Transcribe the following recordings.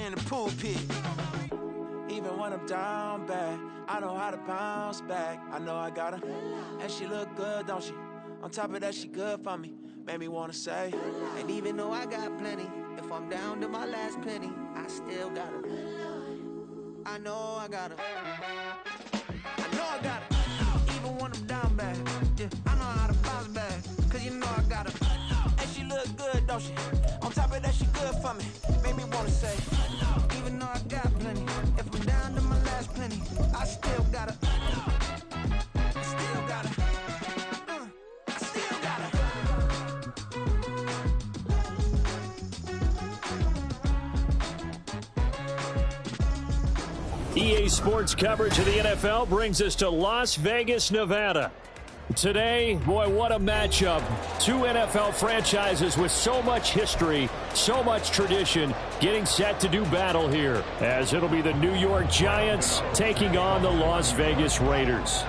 in the pulpit. Even when I'm down bad, I know how to bounce back. I know I got her, and she look good, don't she? On top of that, she good for me. Made me wanna say, and even though I got plenty, if I'm down to my last penny, I still got her. I know I got her. I know I got her. Even when I'm down bad, yeah, I know how to bounce back. Cause you know I got her. And she look good, don't she? On top of that, she good for me. Made me wanna say, even though I got plenty, if I'm down to my last penny, I still got her. I still got her. I still got her. EA Sports coverage of the NFL brings us to Las Vegas, Nevada. Today, boy, what a matchup. Two NFL franchises with so much history, so much tradition, getting set to do battle here, as it'll be the New York Giants taking on the Las Vegas Raiders.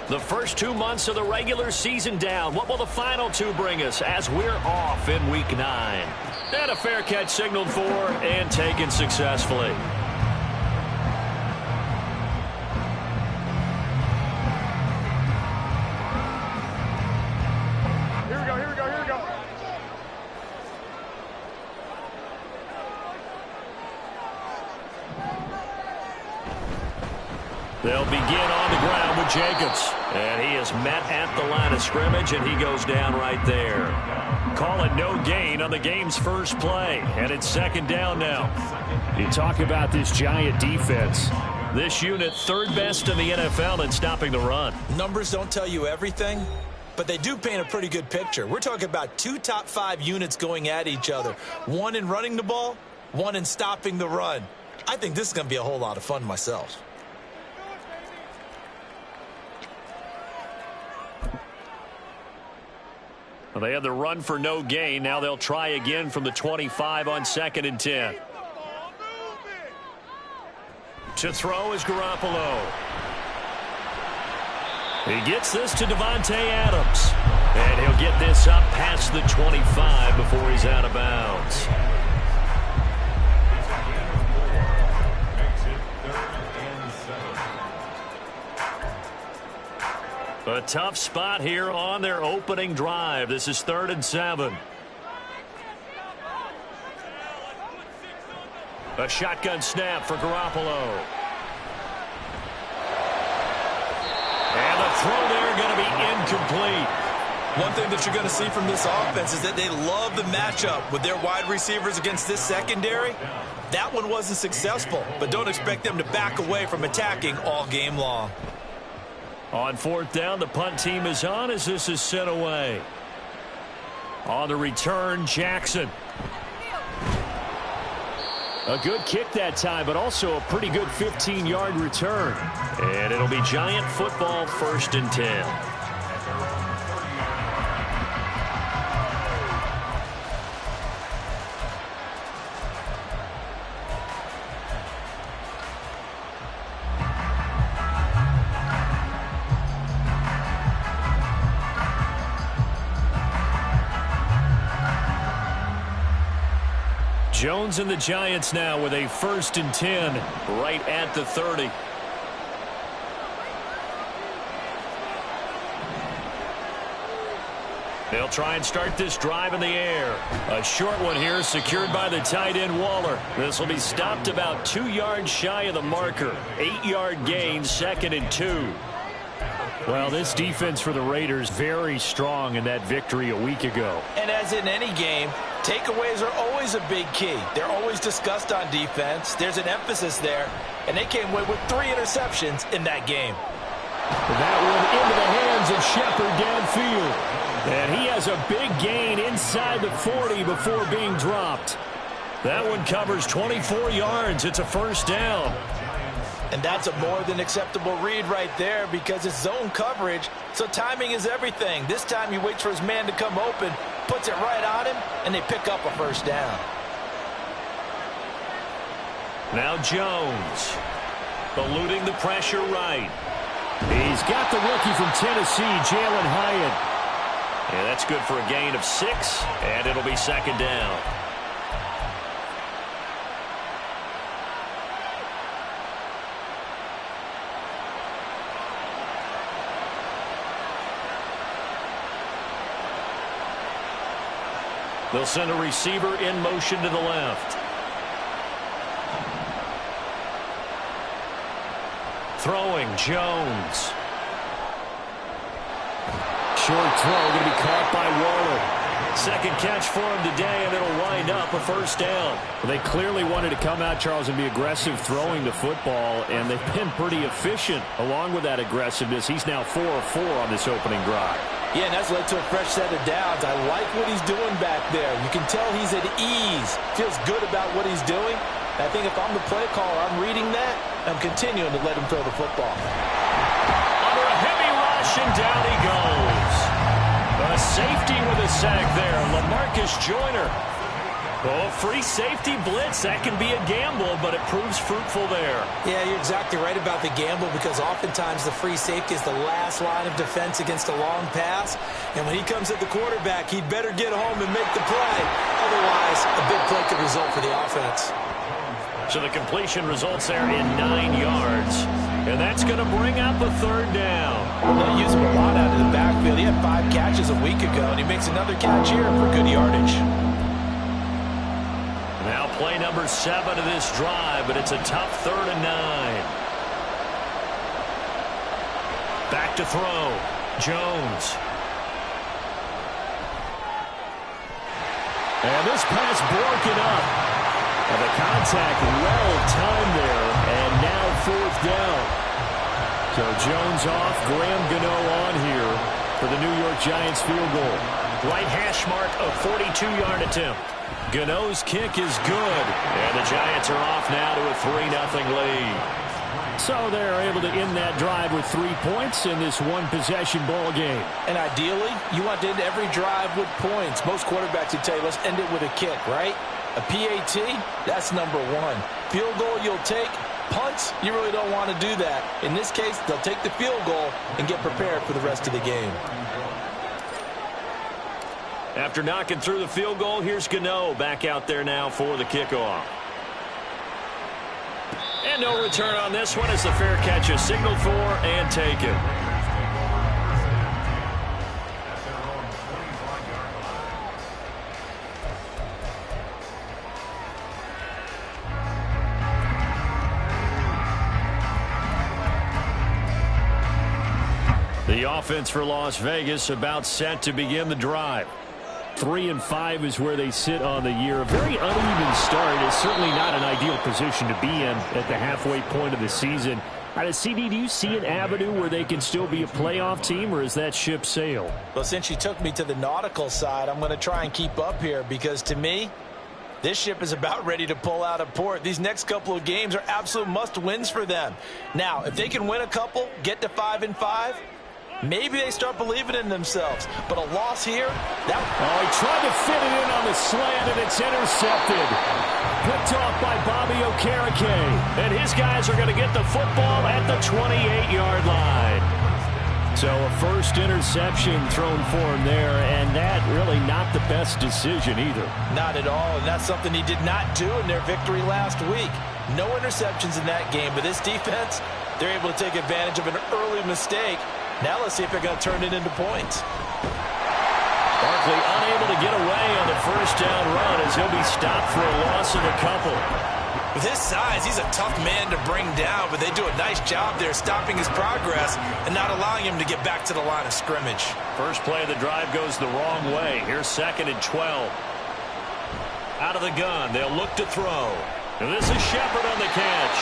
The first 2 months of the regular season down. What will the final two bring us as we're off in Week 9? And a fair catch signaled for and taken successfully. They'll begin on the ground with Jacobs. And he is met at the line of scrimmage, and he goes down right there. Call it no gain on the game's first play. And it's second down now. You talk about this Giant defense. This unit, third best in the NFL in stopping the run. Numbers don't tell you everything, but they do paint a pretty good picture. We're talking about two top 5 units going at each other. One in running the ball, one in stopping the run. I think this is going to be a whole lot of fun myself. Well, they had the run for no gain. Now they'll try again from the 25 on 2nd and 10. To throw is Garoppolo. He gets this to Davante Adams. And he'll get this up past the 25 before he's out of bounds. A tough spot here on their opening drive. This is 3rd and 7. A shotgun snap for Garoppolo. And the throw there going to be incomplete. One thing that you're going to see from this offense is that they love the matchup with their wide receivers against this secondary. That one wasn't successful, but don't expect them to back away from attacking all game long. On 4th down, the punt team is on as this is sent away. On the return, Jackson. A good kick that time, but also a pretty good 15-yard return. And it'll be Giant football, 1st and 10. Jones and the Giants now with a 1st and 10 right at the 30. They'll try and start this drive in the air. A short one here secured by the tight end Waller. This will be stopped about 2 yards shy of the marker. 8-yard gain, 2nd and 2. Well, this defense for the Raiders very strong in that victory a week ago. And as in any game, takeaways are always a big key. They're always discussed on defense. There's an emphasis there, and they came away with 3 interceptions in that game. That one into the hands of Shepard downfield. And he has a big gain inside the 40 before being dropped. That one covers 24 yards. It's a 1st down. And that's a more than acceptable read right there because it's zone coverage, so timing is everything. This time he waits for his man to come open, puts it right on him, and they pick up a 1st down. Now Jones, eluding the pressure right. He's got the rookie from Tennessee, Jalen Hyatt. And that's good for a gain of 6, and it'll be second down. They'll send a receiver in motion to the left. Throwing, Jones. Short throw, going to be caught by Waller. Second catch for him today, and it'll wind up a first down. Well, they clearly wanted to come out, Charles, and be aggressive throwing the football, and they've been pretty efficient along with that aggressiveness. He's now 4 of 4 on this opening drive. Yeah, and that's led to a fresh set of downs. I like what he's doing back there. You can tell he's at ease. Feels good about what he's doing. I think if I'm the play caller, I'm reading that. I'm continuing to let him throw the football. Under a heavy rush, and down he goes. A safety with a sack there, LaMarcus Joyner. Oh, free safety blitz, that can be a gamble, but it proves fruitful there. Yeah, you're exactly right about the gamble, because oftentimes the free safety is the last line of defense against a long pass. And when he comes at the quarterback, he'd better get home and make the play. Otherwise, a big play could result for the offense. So the completion results there in 9 yards. And that's going to bring up a third down. They'll use him a lot out of the backfield. He had 5 catches a week ago, and he makes another catch here for good yardage. Now play number 7 of this drive, but it's a tough 3rd and 9. Back to throw. Jones. And this pass broken up. And the contact well timed there, and now 4th down. So Jones off, Graham Gano on here for the New York Giants field goal. Right hash mark, a 42-yard attempt. Gano's kick is good, and the Giants are off now to a 3-0 lead. So they're able to end that drive with 3 points in this one-possession ball game. And ideally, you want to end every drive with points. Most quarterbacks would tell you, let's end it with a kick, right? A PAT, that's number 1. Field goal you'll take. Punts, you really don't want to do that. In this case, they'll take the field goal and get prepared for the rest of the game. After knocking through the field goal, here's Gano back out there now for the kickoff. And no return on this one as the fair catch is signaled for and taken. The offense for Las Vegas about set to begin the drive. 3-5 is where they sit on the year. A very uneven start. It's certainly not an ideal position to be in at the halfway point of the season. CD, do you see an avenue where they can still be a playoff team, or is that ship sailed? Well, since you took me to the nautical side, I'm going to try and keep up here, because to me, this ship is about ready to pull out of port. These next couple of games are absolute must-wins for them. Now, if they can win a couple, get to 5-5, maybe they start believing in themselves. But a loss here, that... Oh, he tried to fit it in on the slant, and it's intercepted. Picked off by Bobby Okereke. And his guys are going to get the football at the 28-yard line. So a first interception thrown for him there, and that really not the best decision either. Not at all, and that's something he did not do in their victory last week. No interceptions in that game, but this defense, they're able to take advantage of an early mistake. Now let's see if they're going to turn it into points. Barkley unable to get away on the first down run as he'll be stopped for a loss of a couple. With his size, he's a tough man to bring down, but they do a nice job there stopping his progress and not allowing him to get back to the line of scrimmage. First play of the drive goes the wrong way. Here's 2nd and 12. Out of the gun, they'll look to throw. And this is Shepard on the catch.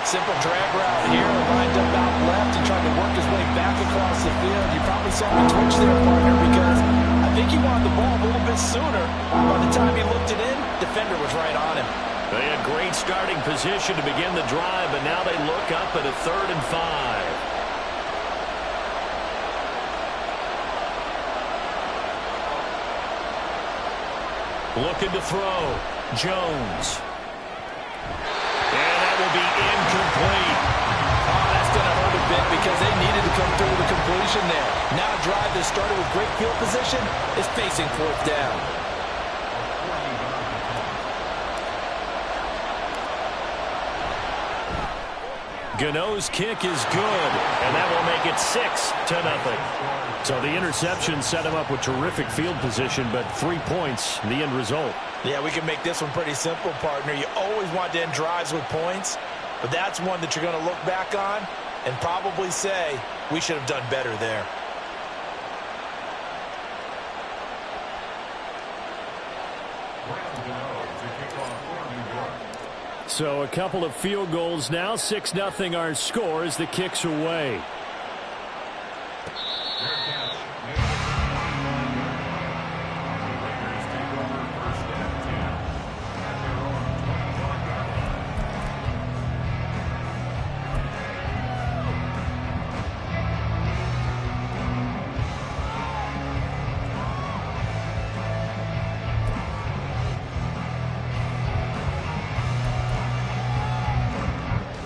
Simple drag route here, lined up out left and trying to work his way back across the field. You probably saw me twitch there, partner, because I think he wanted the ball a little bit sooner. By the time he looked it in, defender was right on him. They had great starting position to begin the drive, but now they look up at a 3rd and 5. Looking to throw. Jones. And that will be incomplete. Oh, that's going to hurt a bit because they needed to come through with a completion there. Now a drive that started with great field position is facing fourth down. Gano's kick is good, and that will make it 6-0. So the interception set him up with terrific field position, but 3 points, the end result. Yeah, we can make this one pretty simple, partner. You always want to end drives with points, but that's one that you're going to look back on and probably say, we should have done better there. So a couple of field goals now. 6-0 our score as the kick's away.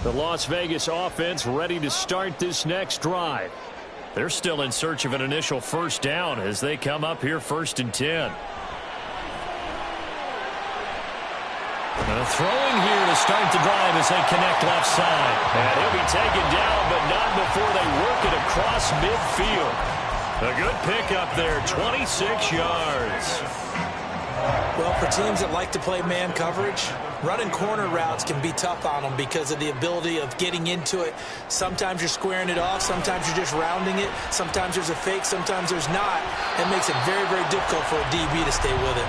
The Las Vegas offense ready to start this next drive. They're still in search of an initial first down as they come up here 1st and 10. Throwing here to start the drive as they connect left side. And he'll be taken down, but not before they work it across midfield. A good pickup there, 26 yards. Well, for teams that like to play man coverage, running corner routes can be tough on them because of the ability of getting into it. Sometimes you're squaring it off. Sometimes you're just rounding it. Sometimes there's a fake. Sometimes there's not. It makes it very, very difficult for a DB to stay with it.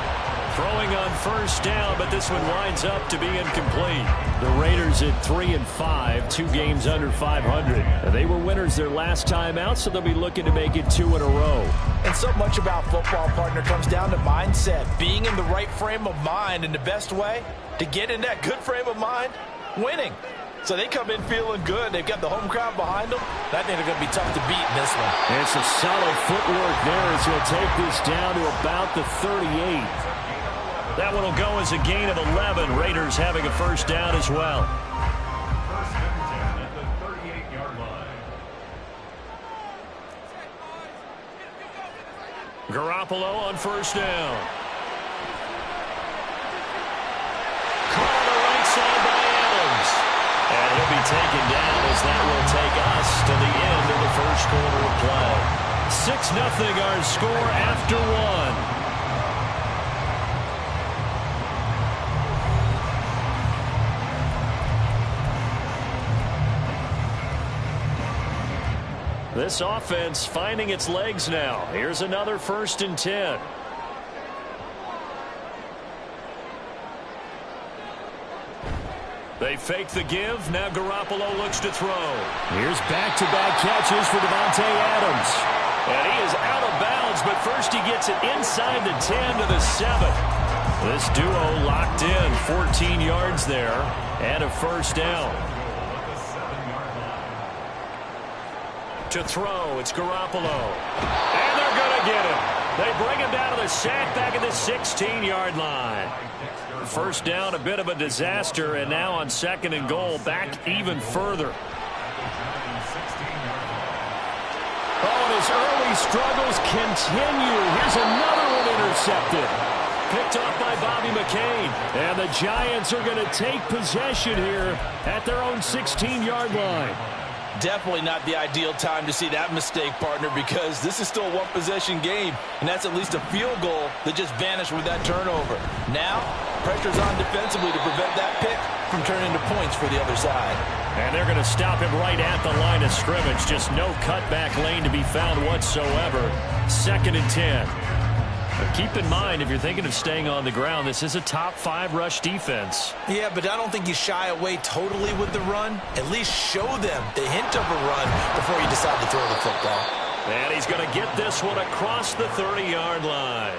Throwing on first down, but this one winds up to be incomplete. The Raiders at 3-5, 2 games under 500. They were winners their last time out, so they'll be looking to make it 2 in a row. And so much about football, partner, comes down to mindset. Being in the right frame of mind, and the best way to get in that good frame of mind, winning. So they come in feeling good. They've got the home crowd behind them. I think they're going to be tough to beat in this one. And some solid footwork there as he'll take this down to about the 38. That one will go as a gain of 11. Raiders having a first down as well. First and 10 at the 38-yard line. Garoppolo on first down. Caught on the right side by Adams. And he'll be taken down as that will take us to the end of the first quarter of play. 6-0 our score after 1. This offense finding its legs now. Here's another 1st and 10. They fake the give. Now Garoppolo looks to throw. Here's back-to-back catches for Davante Adams. And he is out of bounds, but first he gets it inside the 10 to the 7. This duo locked in. 14 yards there and a first down. To throw, it's Garoppolo. And they're going to get him. They bring him down to the sack back at the 16-yard line. First down, a bit of a disaster, and now on 2nd and goal, back even further. Oh, and his early struggles continue. Here's another one intercepted. Picked off by Bobby McCain. And the Giants are going to take possession here at their own 16-yard line. Definitely not the ideal time to see that mistake, partner, because this is still a one-possession game, and that's at least a field goal that just vanished with that turnover. Now, pressure's on defensively to prevent that pick from turning into points for the other side. And they're going to stop him right at the line of scrimmage. Just no cutback lane to be found whatsoever. 2nd and 10. But keep in mind, if you're thinking of staying on the ground, this is a top 5 rush defense. Yeah, but I don't think you shy away totally with the run. At least show them the hint of a run before you decide to throw the football. And he's going to get this one across the 30-yard line.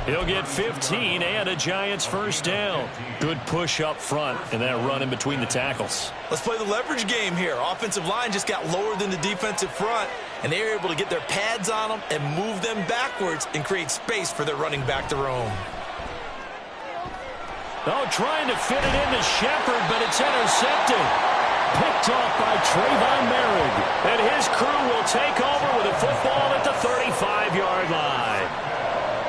He'll get 15 and a Giants first down. Good push up front and that run in between the tackles. Let's play the leverage game here. Offensive line just got lower than the defensive front, and they were able to get their pads on them and move them backwards and create space for their running back to roam. Oh, trying to fit it into Shepard, but it's intercepted. picked off by Trayvon Merrick. And his crew will take over with a football at the 35-yard line.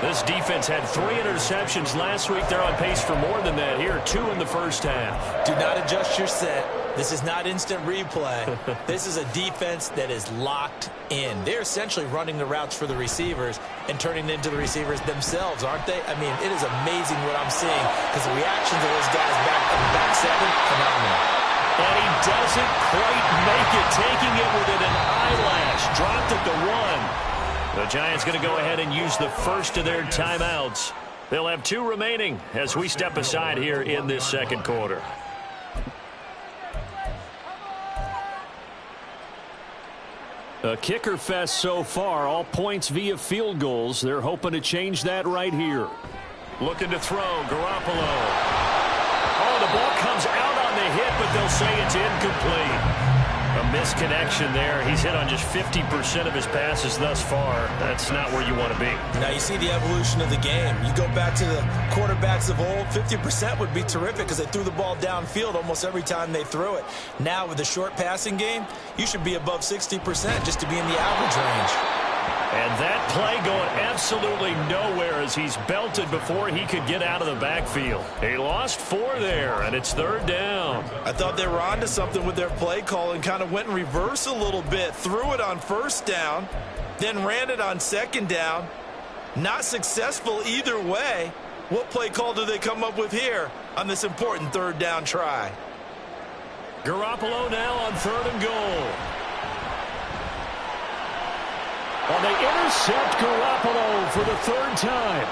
This defense had 3 interceptions last week. They're on pace for more than that here, 2 in the first half. Do not adjust your set. This is not instant replay. This is a defense that is locked in. They're essentially running the routes for the receivers and turning it into the receivers themselves, aren't they? I mean, it is amazing what I'm seeing because the reactions of those guys back in the back seven, phenomenal. And he doesn't quite make it, taking it within an eyelash. Dropped at the 1. The Giants going to go ahead and use the first of their timeouts. They'll have 2 remaining as we step aside here in this second quarter. A kicker fest so far, all points via field goals. They're hoping to change that right here. Looking to throw, Garoppolo. Oh, the ball comes out on the hit, but they'll say it's incomplete. A misconnection there. He's hit on just 50% of his passes thus far. That's not where you want to be. Now you see the evolution of the game. You go back to the quarterbacks of old, 50% would be terrific because they threw the ball downfield almost every time they threw it. Now with the short passing game, you should be above 60% just to be in the average range. And that play going absolutely nowhere as he's belted before he could get out of the backfield. He lost 4 there, and it's 3rd down. I thought they were onto something with their play call and kind of went in reverse a little bit. Threw it on 1st down, then ran it on 2nd down. Not successful either way. What play call do they come up with here on this important 3rd down try? Garoppolo now on 3rd and goal. Well, they intercept Garoppolo for the 3rd time.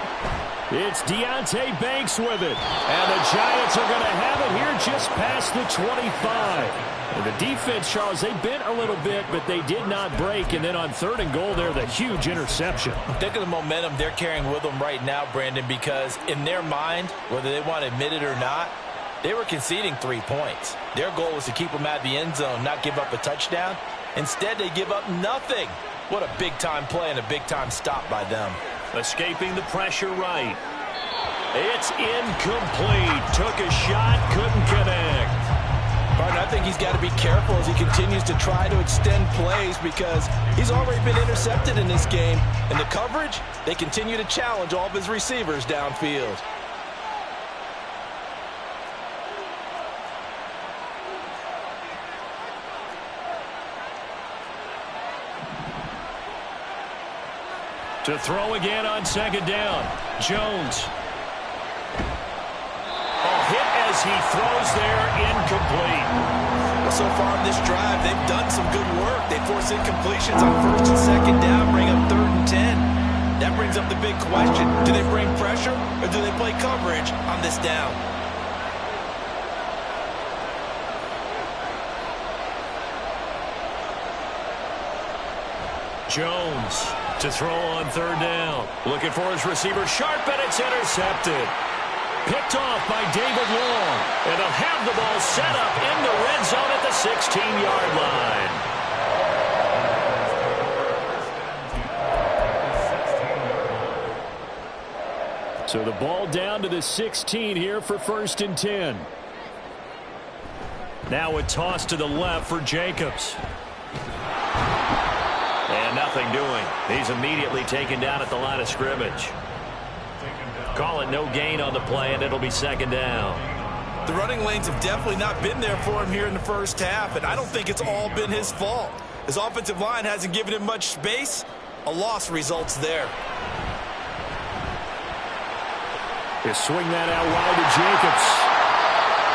It's Deonte Banks with it. And the Giants are going to have it here just past the 25. And the defense, Charles, they bent a little bit, but they did not break. And then on 3rd and goal there, the huge interception. Think of the momentum they're carrying with them right now, Brandon, because in their mind, whether they want to admit it or not, they were conceding 3 points. Their goal was to keep them out of the end zone, not give up a touchdown. Instead, they give up nothing. What a big-time play and a big-time stop by them. Escaping the pressure right. It's incomplete. Took a shot, couldn't connect. Martin, I think he's got to be careful as he continues to try to extend plays because he's already been intercepted in this game. And the coverage, they continue to challenge all of his receivers downfield. To throw again on 2nd down. Jones. Hit as he throws there, incomplete. Well, so far in this drive, they've done some good work. They force incompletions on 1st and 2nd down, bring up 3rd and 10. That brings up the big question. Do they bring pressure or do they play coverage on this down? Jones to throw on 3rd down. Looking for his receiver, sharp, and it's intercepted. Picked off by David Long. And they'll have the ball set up in the red zone at the 16-yard line. So the ball down to the 16 here for 1st and 10. Now a toss to the left for Jacobs. And nothing doing. He's immediately taken down at the line of scrimmage. Call it no gain on the play, and it'll be 2nd down. The running lanes have definitely not been there for him here in the first half, and I don't think it's all been his fault. His offensive line hasn't given him much space. A loss results there. He'll swing that out wide to Jacobs.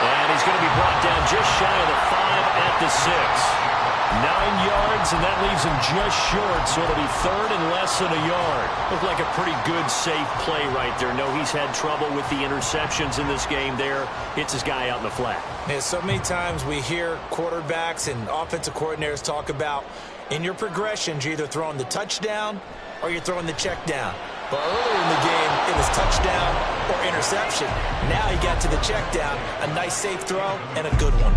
And he's going to be brought down just shy of the 5 at the 6. 9 yards, and that leaves him just short, so it'll be 3rd and less than a yard. Looked like a pretty good, safe play right there. No, he's had trouble with the interceptions in this game there. Hits his guy out in the flat. Yeah, so many times we hear quarterbacks and offensive coordinators talk about in your progressions, you're either throwing the touchdown or you're throwing the check down. But earlier in the game, it was touchdown or interception. Now he got to the check down, a nice safe throw, and a good one.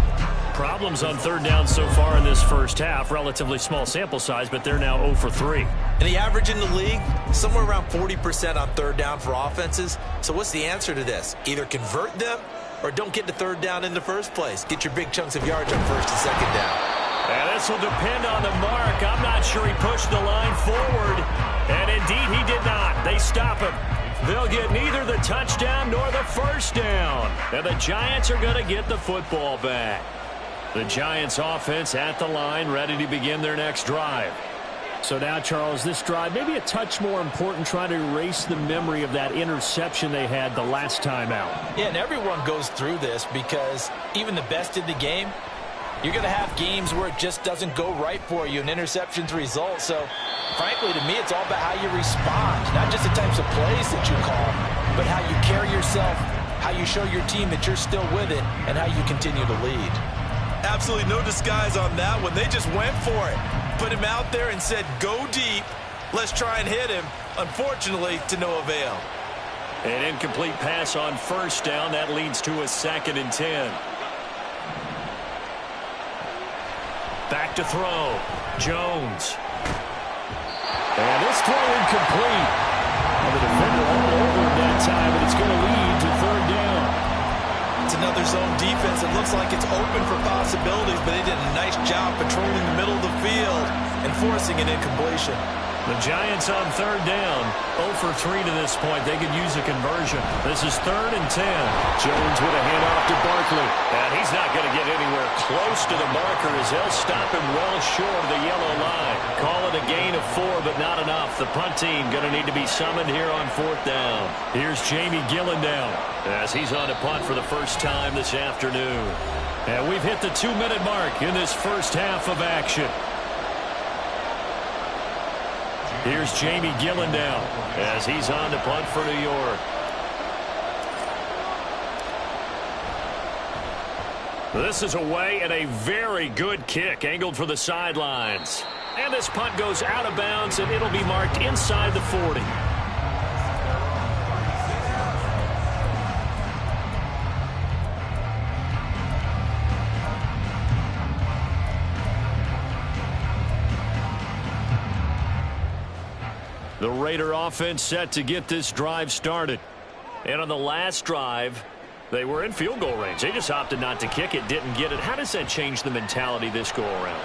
Problems on 3rd down so far in this first half. Relatively small sample size, but they're now 0 for 3. And the average in the league, somewhere around 40% on 3rd down for offenses. So what's the answer to this? Either convert them or don't get to third down in the first place. Get your big chunks of yards on first and second down. And this will depend on the mark. I'm not sure he pushed the line forward. And indeed, he did not. They stop him. They'll get neither the touchdown nor the first down. And the Giants are going to get the football back. The Giants offense at the line, ready to begin their next drive. So now, Charles, this drive maybe a touch more important, trying to erase the memory of that interception they had the last time out. Yeah, and everyone goes through this because even the best in the game, you're going to have games where it just doesn't go right for you, and interceptions result. So, frankly, to me, it's all about how you respond, not just the types of plays that you call, but how you carry yourself, how you show your team that you're still with it, and how you continue to lead. Absolutely no disguise on that one. They just went for it. Put him out there and said, go deep. Let's try and hit him. Unfortunately, to no avail. An incomplete pass on first down. That leads to a 2nd and 10. Back to throw. Jones. And this throw incomplete. And the defender all over him that time, and it's going to lead to third down. It's another zone defense. It looks like it's open for possibilities, but they did a nice job patrolling the middle of the field and forcing an incompletion. The Giants on third down. 0 for 3 to this point. They could use a conversion. This is 3rd and 10. Jones with a handoff to Barkley. And he's not going to get anywhere close to the marker as they'll stop him well short of the yellow line. Call it a gain of 4, but not enough. The punt team going to need to be summoned here on 4th down. Here's Jamie Gillen down as he's on to punt for the first time this afternoon. And we've hit the 2-minute mark in this first half of action. Here's Jamie Gillen down as he's on to punt for New York. This is away and a very good kick angled for the sidelines. And this punt goes out of bounds and it'll be marked inside the 40. The Raider offense set to get this drive started. And on the last drive, they were in field goal range. They just opted not to kick it, didn't get it. How does that change the mentality this go around?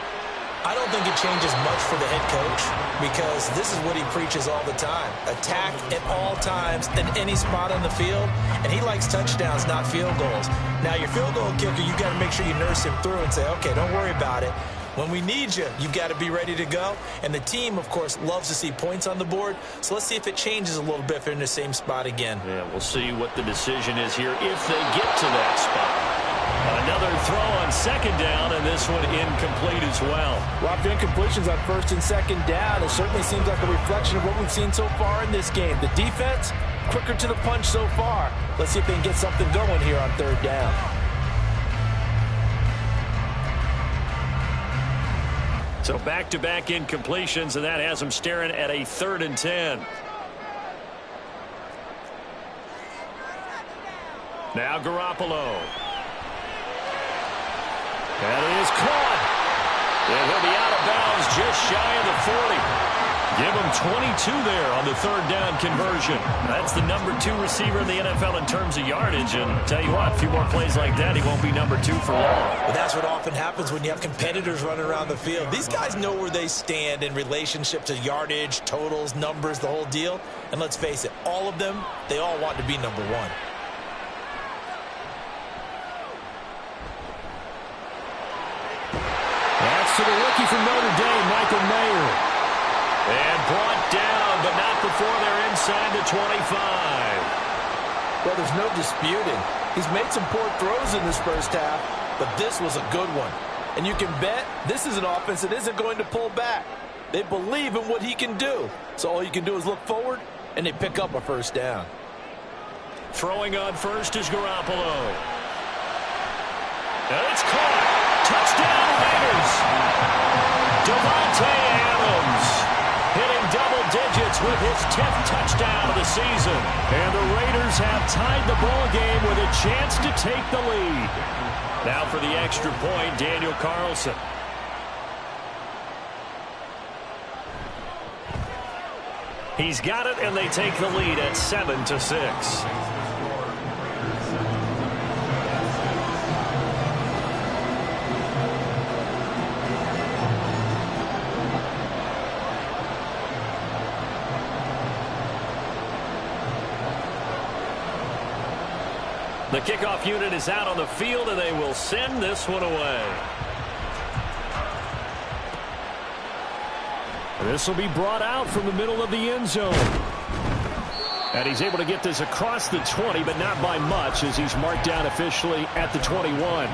I don't think it changes much for the head coach because this is what he preaches all the time. Attack at all times in any spot on the field, and he likes touchdowns, not field goals. Now, your field goal kicker, you got to make sure you nurse him through and say, okay, don't worry about it. When we need you, you've got to be ready to go. And the team, of course, loves to see points on the board. So let's see if it changes a little bit if they're in the same spot again. Yeah, we'll see what the decision is here if they get to that spot. Another throw on 2nd down, and this one incomplete as well. Well, after incompletions on 1st and 2nd down, it certainly seems like a reflection of what we've seen so far in this game. The defense, quicker to the punch so far. Let's see if they can get something going here on 3rd down. So back-to-back incompletions, and that has them staring at a 3rd and 10. Now Garoppolo. And it is caught. And he'll be out of bounds just shy of the 40. Give him 22 there on the 3rd down conversion. That's the number 2 receiver in the NFL in terms of yardage. And tell you what, a few more plays like that, he won't be number 2 for long. But that's what often happens when you have competitors running around the field. These guys know where they stand in relationship to yardage, totals, numbers, the whole deal. And let's face it, all of them, they all want to be number 1. That's to the rookie from Notre Dame, Michael Mayer. And brought down, but not before they're inside the 25. Well, there's no disputing. He's made some poor throws in this first half, but this was a good one. And you can bet this is an offense that isn't going to pull back. They believe in what he can do. So all you can do is look forward, and they pick up a 1st down. Throwing on first is Garoppolo. And it's caught. Touchdown, Raiders. Devontae Adams hitting double digits with his 10th touchdown of the season. And the Raiders have tied the ball game with a chance to take the lead. Now for the extra point, Daniel Carlson. He's got it, and they take the lead at 7-6. The kickoff unit is out on the field, and they will send this one away. This will be brought out from the middle of the end zone. And he's able to get this across the 20, but not by much, as he's marked down officially at the 21.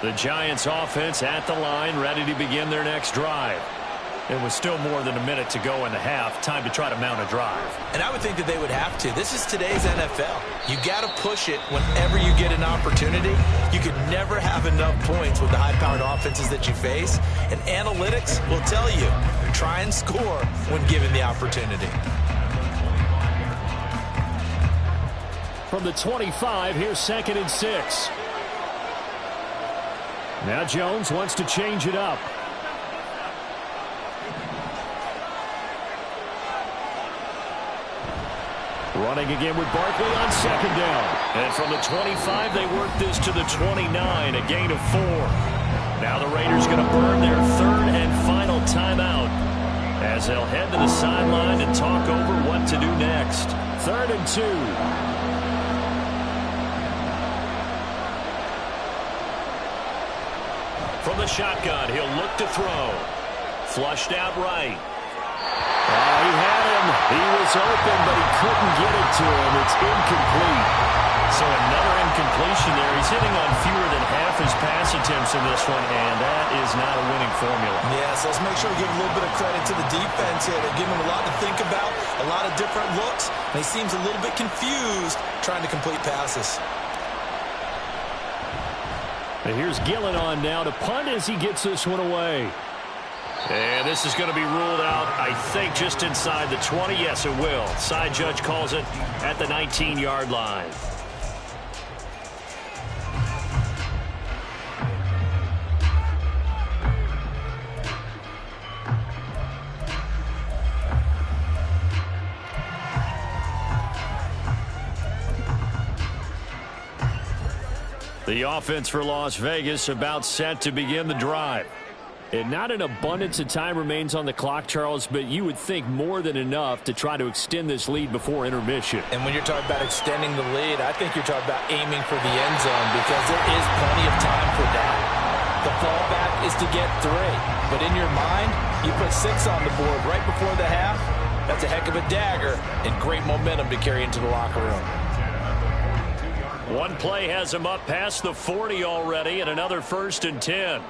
The Giants offense at the line, ready to begin their next drive. It was still more than a minute to go in the half. Time to try to mount a drive. And I would think that they would have to. This is today's NFL. You got to push it whenever you get an opportunity. You could never have enough points with the high-powered offenses that you face. And analytics will tell you, try and score when given the opportunity. From the 25, here's 2nd and 6. Now Jones wants to change it up. Running again with Barkley on 2nd down. And from the 25, they work this to the 29, a gain of 4. Now the Raiders going to burn their 3rd and final timeout as they'll head to the sideline and talk over what to do next. 3rd and 2. From the shotgun, he'll look to throw. Flushed out right. He had him. He was open, but he couldn't get it to him. It's incomplete. So another incompletion there. He's hitting on fewer than half his pass attempts in this one, and that is not a winning formula. Yeah, so let's make sure we give a little bit of credit to the defense here. They're giving him a lot to think about, a lot of different looks, and he seems a little bit confused trying to complete passes. And here's Gillen on now to punt as he gets this one away. And this is going to be ruled out, I think, just inside the 20. Yes, it will. Side judge calls it at the 19-yard line. The offense for Las Vegas about set to begin the drive. And not an abundance of time remains on the clock, Charles, but you would think more than enough to try to extend this lead before intermission. And when you're talking about extending the lead, I think you're talking about aiming for the end zone because there is plenty of time for that. The fallback is to get 3. But in your mind, you put 6 on the board right before the half. That's a heck of a dagger and great momentum to carry into the locker room. One play has him up past the 40 already, and another 1st and 10.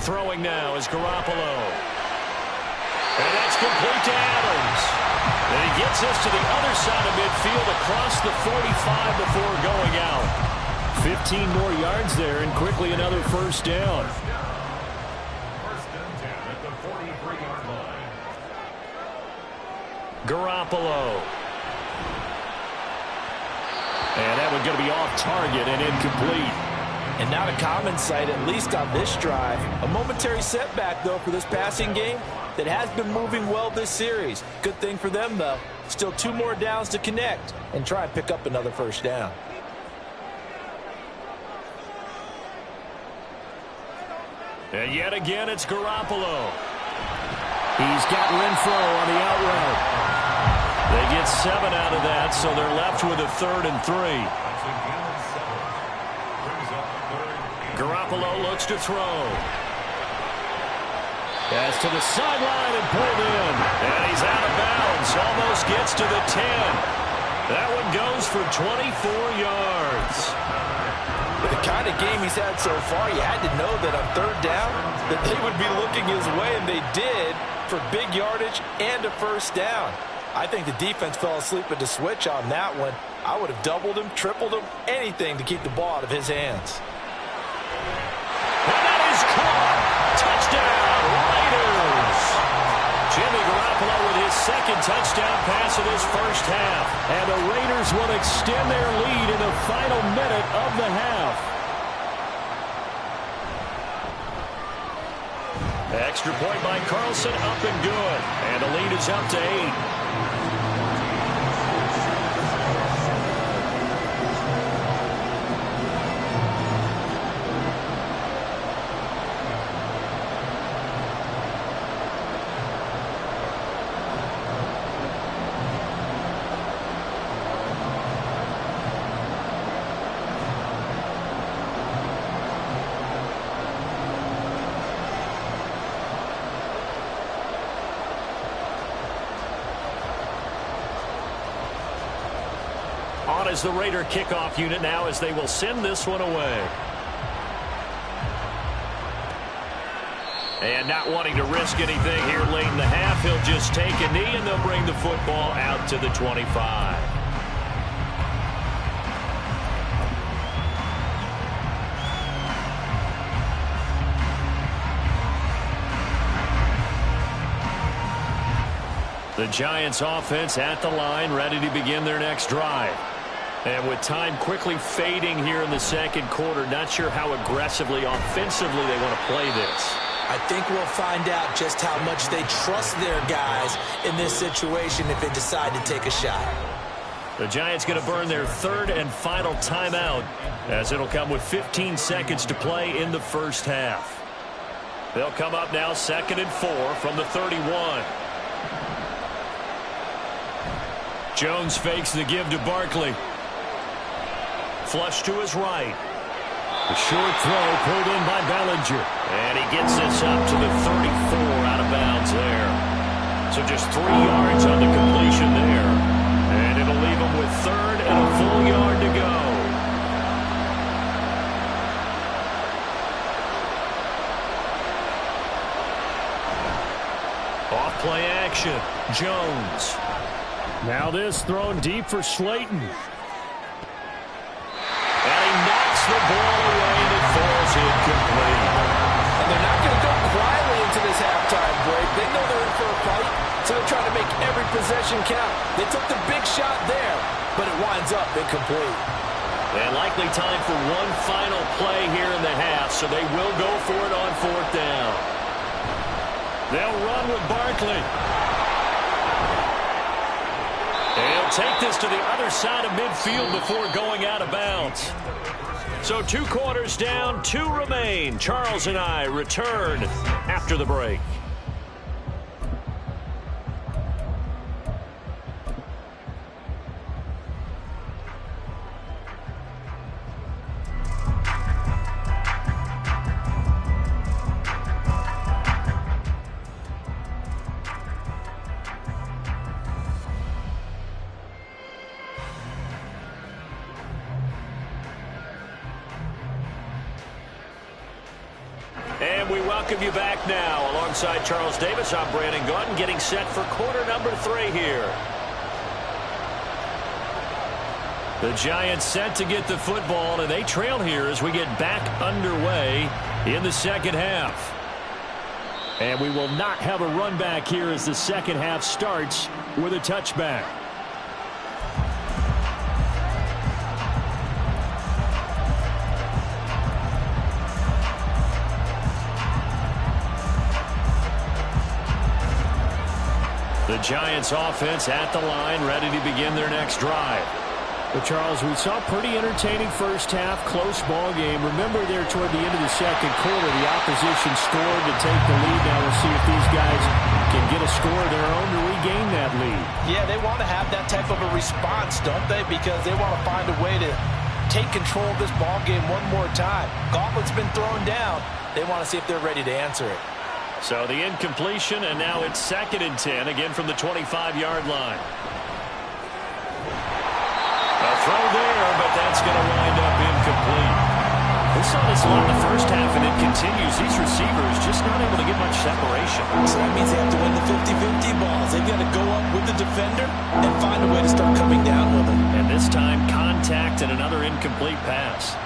Throwing now is Garoppolo. And that's complete to Adams. And he gets this to the other side of midfield across the 45 before going out. 15 more yards there and quickly another 1st down. 1st and 10 at the 43-yard line. Garoppolo. And that one's going to be off target and incomplete. And not a common sight, at least on this drive. A momentary setback, though, for this passing game that has been moving well this series. Good thing for them, though. Still 2 more downs to connect and try and pick up another 1st down. And yet again, it's Garoppolo. He's got Renfro on the out route. They get 7 out of that, so they're left with a 3rd and 3. Garoppolo looks to throw. Pass to the sideline and pulled in. And he's out of bounds. Almost gets to the 10. That one goes for 24 yards. With the kind of game he's had so far, you had to know that on 3rd down that they would be looking his way, and they did for big yardage and a 1st down. I think the defense fell asleep at the switch on that one. I would have doubled him, tripled him, anything to keep the ball out of his hands. And that is caught. Touchdown, Raiders. Jimmy Garoppolo with his 2nd touchdown pass of this 1st half. And the Raiders will extend their lead in the final minute of the half. Extra point by Carlson, up and good. And the lead is up to 8. out as the Raider kickoff unit now as they will send this one away. And not wanting to risk anything here late in the half, he'll just take a knee and they'll bring the football out to the 25. The Giants offense at the line, ready to begin their next drive. And with time quickly fading here in the second quarter, not sure how aggressively, offensively they want to play this. I think we'll find out just how much they trust their guys in this situation if they decide to take a shot. The Giants going to burn their third and final timeout as it'll come with 15 seconds to play in the first half. They'll come up now 2nd and 4 from the 31. Jones fakes the give to Barkley. Flush to his right. The short throw pulled in by Bellinger. And he gets this up to the 34 out of bounds there. So just 3 yards on the completion there. And it'll leave him with 3rd and a full yard to go. Off play action. Jones. Now this thrown deep for Slayton. And he knocks the ball away and it falls incomplete. And they're not going to go quietly into this halftime break. They know they're in for a fight, so they're trying to make every possession count. They took the big shot there, but it winds up incomplete. And likely time for one final play here in the half, so they will go for it on 4th down. They'll run with Barkley. They'll take this to the other side of midfield before going out of bounds. So 2 quarters down, 2 remain. Charles and I return after the break. And we welcome you back now. Alongside Charles Davis, I'm Brandon Gaudin, getting set for quarter number 3 here. The Giants set to get the football, and they trail here as we get back underway in the second half. And we will not have a run back here as the second half starts with a touchback. The Giants offense at the line, ready to begin their next drive. But Charles, we saw a pretty entertaining first half, close ball game. Remember there toward the end of the second quarter, the opposition scored to take the lead. Now we'll see if these guys can get a score of their own to regain that lead. Yeah, they want to have that type of a response, don't they? Because they want to find a way to take control of this ball game one more time. Gauntlet's been thrown down. They want to see if they're ready to answer it. So the incompletion, and now it's 2nd and 10, again from the 25-yard line. A throw there, but that's going to wind up incomplete. We saw this a lot in the first half, and it continues. These receivers just not able to get much separation. So that means they have to win the 50-50 balls. They've got to go up with the defender and find a way to start coming down with them. And this time, contact and another incomplete pass.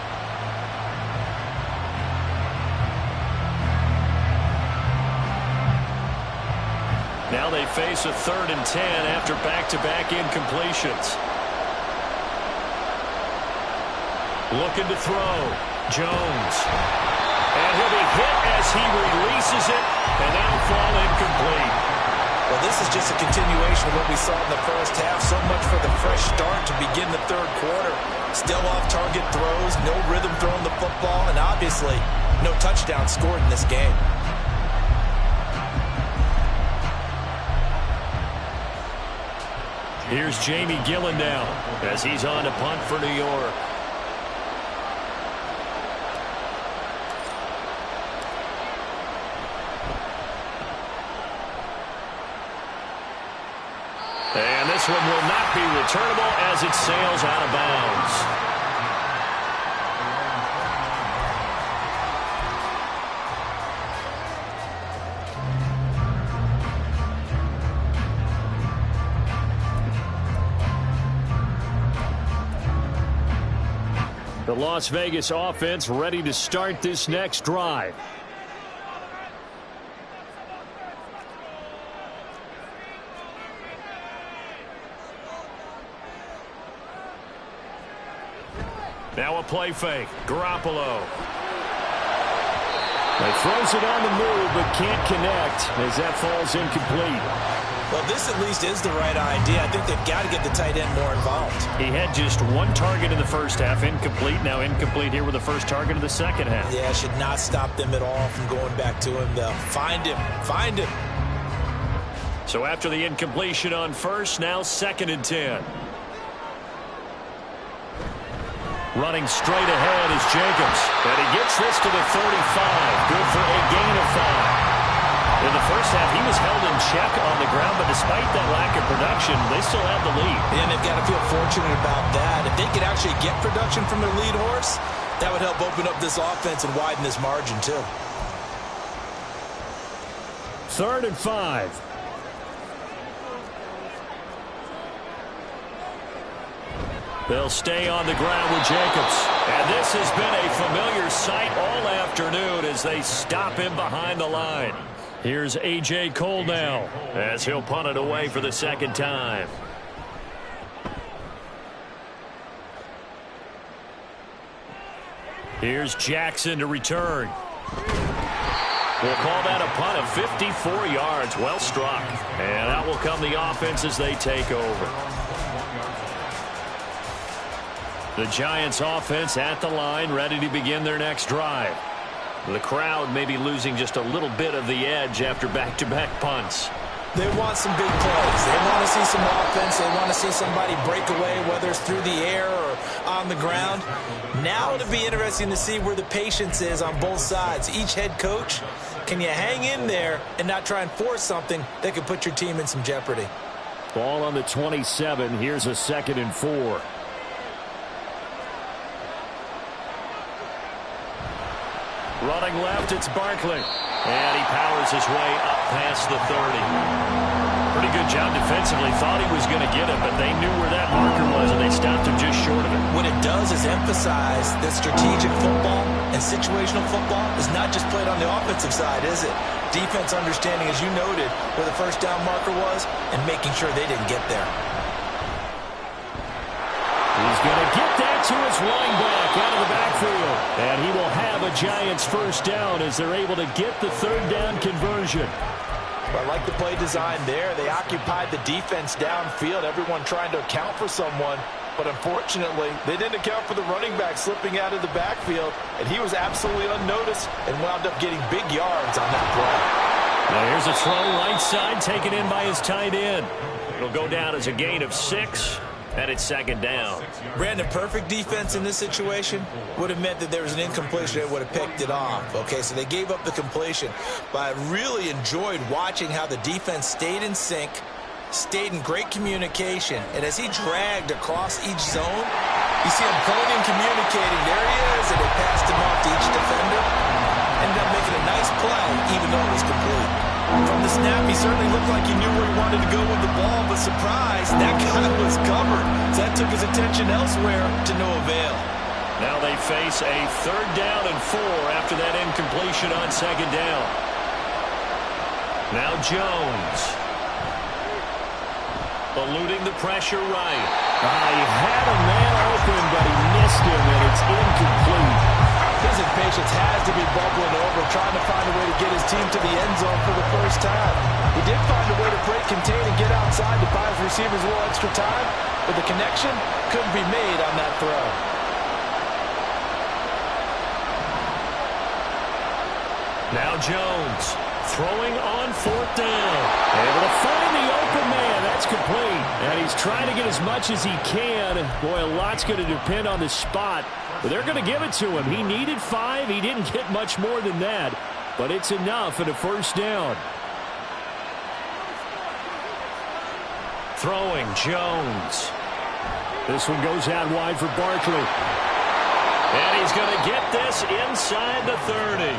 Now they face a 3rd and 10 after back-to-back incompletions. Looking to throw. Jones. And he'll be hit as he releases it, and that'll fall incomplete. Well, this is just a continuation of what we saw in the first half. So much for the fresh start to begin the 3rd quarter. Still off-target throws, no rhythm throwing the football, and obviously no touchdown scored in this game. Here's Jamie Gillen now as he's on to punt for New York. And this this one will not be returnable as it sails out of bounds. The Las Vegas offense ready to start this next drive. Now a play fake. Garoppolo. He throws it on the move but can't connect as that falls incomplete. Well, this at least is the right idea. I think they've got to get the tight end more involved. He had just one target in the first half, incomplete. Now incomplete here with the first target of the second half. Yeah, should not stop them at all from going back to him. They'll find him. Find him. So after the incompletion on first, now 2nd and 10. Running straight ahead is Jacobs. And he gets this to the 35. Good for a gain of 5. In the first half, he was held in check on the ground, but despite that lack of production, they still have the lead. And they've got to feel fortunate about that. If they could actually get production from their lead horse, that would help open up this offense and widen this margin, too. 3rd and 5. They'll stay on the ground with Jacobs. And this has been a familiar sight all afternoon as they stop him behind the line. Here's A.J. Cole now as he'll punt it away for the second time. Here's Jackson to return. We'll call that a punt of 54 yards. Well struck. And out will come the offense as they take over. The Giants offense at the line, ready to begin their next drive. The crowd may be losing just a little bit of the edge after back-to-back punts. They want some big plays. They want to see some offense. They want to see somebody break away, whether it's through the air or on the ground. Now it'll be interesting to see where the patience is on both sides. Each head coach, can you hang in there and not try and force something that could put your team in some jeopardy? Ball on the 27. Here's a 2nd and 4. Running left, it's Barkley. And he powers his way up past the 30. Pretty good job defensively. Thought he was going to get him, but they knew where that marker was, and they stopped him just short of it. What it does is emphasize that strategic football and situational football is not just played on the offensive side, is it? Defense understanding, as you noted, where the first down marker was and making sure they didn't get there. He's going to get that to his running back out of the backfield. And he will have a Giants first down as they're able to get the 3rd down conversion. I like the play design there. They occupied the defense downfield, everyone trying to account for someone. But unfortunately, they didn't account for the running back slipping out of the backfield. And he was absolutely unnoticed and wound up getting big yards on that play. Now here's a throw right side taken in by his tight end. It'll go down as a gain of 6. And it's 2nd down. Brandon, perfect defense in this situation would have meant that there was an incompletion. They would have picked it off. Okay, so they gave up the completion. But I really enjoyed watching how the defense stayed in sync, stayed in great communication. And as he dragged across each zone, you see him pointing, communicating. There he is, and they passed him off to each defender. Ended up making a nice play, even though it was complete. From the snap, he certainly looked like he knew where he wanted to go with the ball, but surprise, that guy was covered. So that took his attention elsewhere to no avail. Now they face a 3rd down and 4 after that incompletion on 2nd down. Now Jones. Eluding the pressure right. He had a man open, but he missed him, and it's incomplete. His impatience has to be bubbling over, trying to find a way to get his team to the end zone for the first time. He did find a way to break, contain, and get outside to buy his receivers a little extra time, but the connection couldn't be made on that throw. Now Jones throwing on 4th down. Able to find the open man. That's complete. And he's trying to get as much as he can. Boy, a lot's going to depend on the spot. But they're going to give it to him. He needed 5. He didn't get much more than that. But it's enough at a first down. Throwing, Jones. This one goes out wide for Barkley. And he's going to get this inside the 30.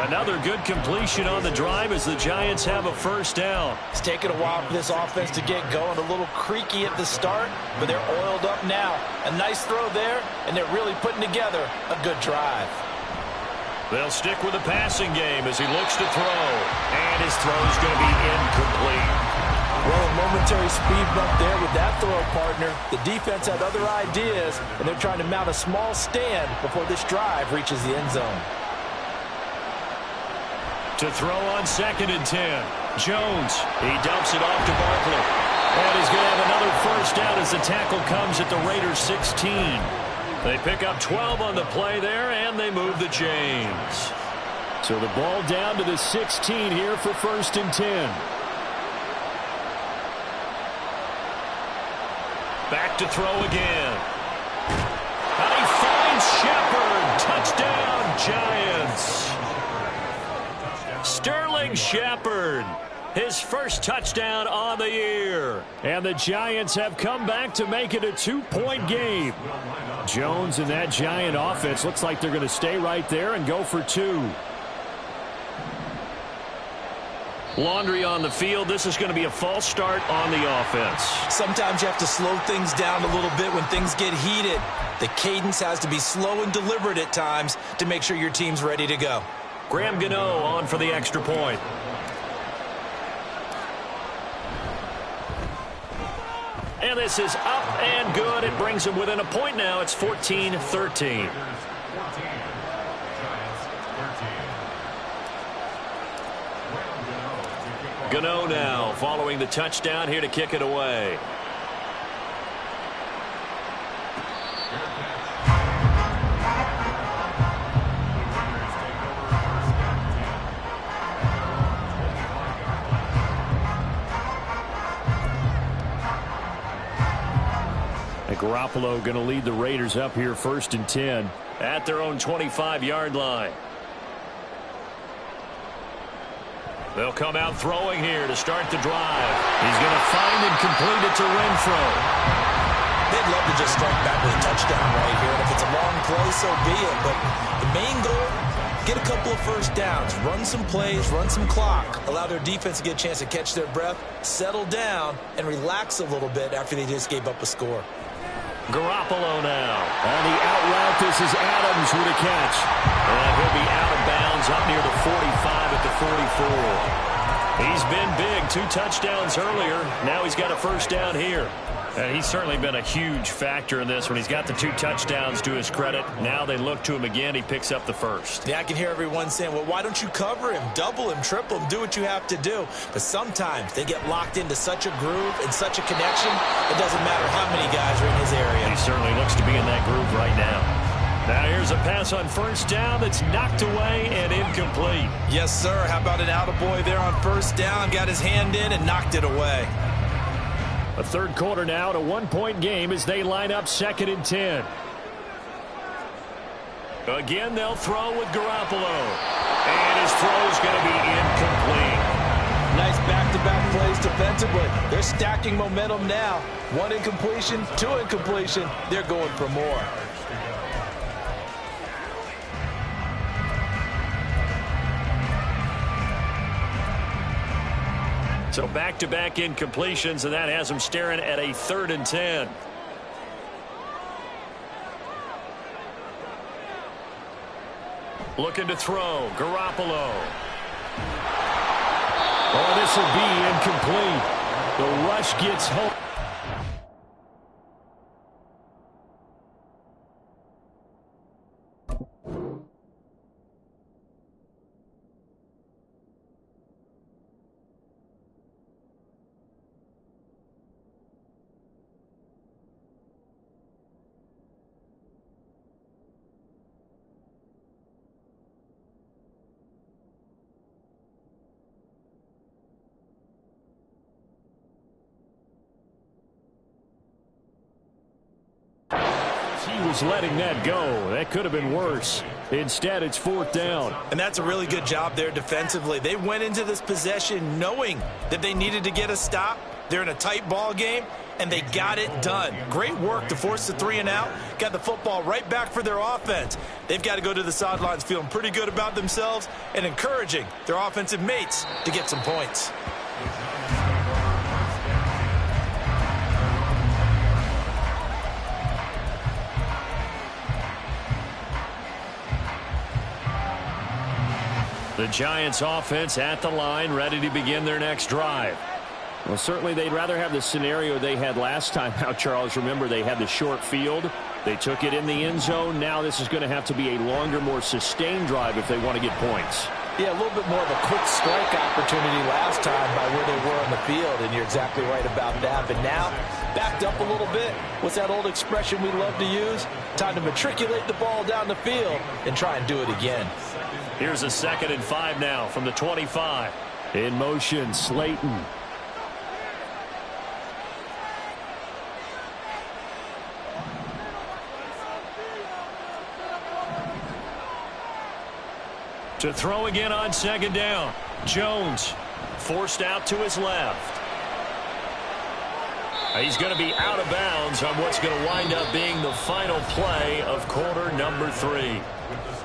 Another good completion on the drive as the Giants have a first down. It's taken a while for this offense to get going. A little creaky at the start, but they're oiled up now. A nice throw there, and they're really putting together a good drive. They'll stick with the passing game as he looks to throw. And his throw's going to be incomplete. Well, a momentary speed bump there with that throw, partner. The defense had other ideas, and they're trying to mount a small stand before this drive reaches the end zone. To throw on 2nd and 10. Jones, he dumps it off to Barkley. And he's going to have another first down as the tackle comes at the Raiders' 16. They pick up 12 on the play there, and they move the chains. So the ball down to the 16 here for 1st and 10. Back to throw again. And he finds Shepard. Touchdown, Giants. Sterling Shepard, his first touchdown on the year. And the Giants have come back to make it a 2-point game. Jones and that Giant offense looks like they're going to stay right there and go for 2. Laundry on the field. This is going to be a false start on the offense. Sometimes you have to slow things down a little bit when things get heated. The cadence has to be slow and deliberate at times to make sure your team's ready to go. Graham Gano on for the extra point. And this is up and good. It brings them within a point now. It's 14-13. Gano now following the touchdown here to kick it away. Garoppolo going to lead the Raiders up here 1st and 10 at their own 25-yard line. They'll come out throwing here to start the drive. He's going to find and complete it to Renfro. They'd love to just strike back with a touchdown right here. And if it's a long play, so be it. But the main goal, get a couple of first downs, run some plays, run some clock, allow their defense to get a chance to catch their breath, settle down, and relax a little bit after they just gave up a score. Garoppolo now. On the out route, this is Adams with a catch. And he'll be out of bounds up near the 45 at the 44. He's been big. 2 touchdowns earlier. Now he's got a first down here. And he's certainly been a huge factor in this when he's got the 2 touchdowns to his credit. Now they look to him again. He picks up the first. Yeah, I can hear everyone saying, well, why don't you cover him, double him, triple him, do what you have to do. But sometimes they get locked into such a groove and such a connection, it doesn't matter how many guys are in his area. He certainly looks to be in that groove right now. Now here's a pass on first down that's knocked away and incomplete. Yes, sir. How about an attaboy there on first down? Got his hand in and knocked it away. A third quarter now at a 1-point game as they line up 2nd and 10. Again, they'll throw with Garoppolo. And his throw's going to be incomplete. Nice back-to-back plays defensively. They're stacking momentum now. 1 incompletion, 2 incompletion. They're going for more. So back-to-back incompletions, and that has them staring at a 3rd and 10. Looking to throw. Garoppolo. Oh, this will be incomplete. The rush gets home. He was letting that go. That could have been worse. Instead, it's 4th down. And that's a really good job there defensively. They went into this possession knowing that they needed to get a stop. They're in a tight ball game, and they got it done. Great work to force the 3 and out. Got the football right back for their offense. They've got to go to the sidelines feeling pretty good about themselves and encouraging their offensive mates to get some points. The Giants offense at the line, ready to begin their next drive. Well, certainly they'd rather have the scenario they had last time out, Charles. Remember, they had the short field. They took it in the end zone. Now this is going to have to be a longer, more sustained drive if they want to get points. Yeah, a little bit more of a quick strike opportunity last time by where they were on the field, and you're exactly right about that. But now, backed up a little bit. What's that old expression we love to use? Time to matriculate the ball down the field and try and do it again. Here's a 2nd and 5 now from the 25. In motion, Slayton. To throw again on 2nd down. Jones forced out to his left. He's going to be out of bounds on what's going to wind up being the final play of quarter number 3.